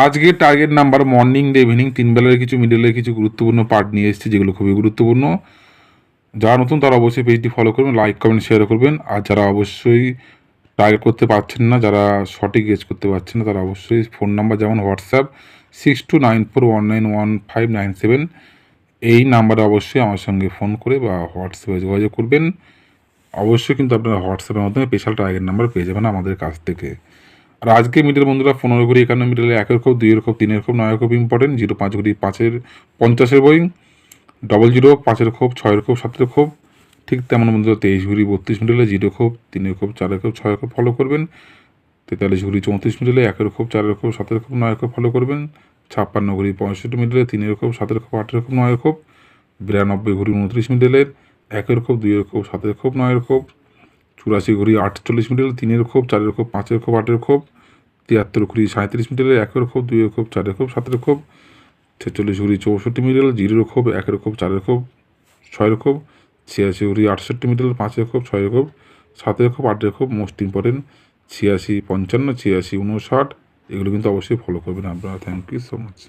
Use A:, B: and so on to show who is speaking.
A: আজকে target number morning day evening 3 বেলার কিছু মিডলের কিছু গুরুত্বপূর্ণ পার্ট নিয়ে এসেছি, যেগুলো খুবই গুরুত্বপূর্ণ। যারা নতুন তারা অবশ্যই পেজটি ফলো করবেন, লাইক কমেন্ট শেয়ার করবেন। আর যারা অবশ্যই টার্গেট করতে পারছেন না, যারা সঠিক গেস করতে পারছেন না, তারা অবশ্যই ফোন নাম্বার যেমন হোয়াটসঅ্যাপ 6294191597 এই নাম্বারে অবশ্যই আমার সঙ্গে ফোন করে বা হোয়াটসঅ্যাপে যোগাযোগ করবেন। অবশ্যই কিন্তু আপনারা হোয়াটসঅ্যাপের মাধ্যমে স্পেশাল টার্গেট নাম্বার পেয়ে যাবেন আমাদের কাছ থেকে। আর আজকে মিডল বন্ধুরা 15 ঘড়ি 51 মিডলে 1 খোপ 2 খোপ 3 খোপ 9 খোপ ইম্পর্টেন্ট, 05 ঘড়ি 5-এর 50-এর বই, 00 5-এর খোপ 6-এর খোপ 7-এর খোপ। ঠিক তেমন বন্ধুরা 23 ঘড়ি 32 মিডলে 0 খোপ 3 খোপ 4 খোপ 6 খোপ ফলো করবেন। 43 ঘড়ি 34 মিডলে 1 খোপ 4 খোপ 7 খোপ 9 খোপ ফলো করবেন। 56 ঘড়ি 65 মিডলে 3 খোপ 7 খোপ 8 খোপ 9 খোপ। 92 ঘড়ি 29 মিডলের 1 খোপ 2 খোপ 7 খোপ 9 খোপ। 84 ঘড়ি 48 মিডল 3 খোপ 4 খোপ 5 খোপ 8 খোপ। 73 ঘড়ি 37 মিডলে 1 খোপ 2 খোপ 4 খোপ 7 খোপ। 46 ঘড়ি 64 মিডল 0 খোপ 1 খোপ 4 খোপ 6 খোপ। 86 ঘড়ি 68 মিডল 5 খোপ 6 খোপ 7 খোপ 8 খোপ। মোস্ট ইম্পর্টেন্ট 86 55 86 59 এগুলো কিন্তু অবশ্যই ফলো করবেন আপনারা। Thank you so much.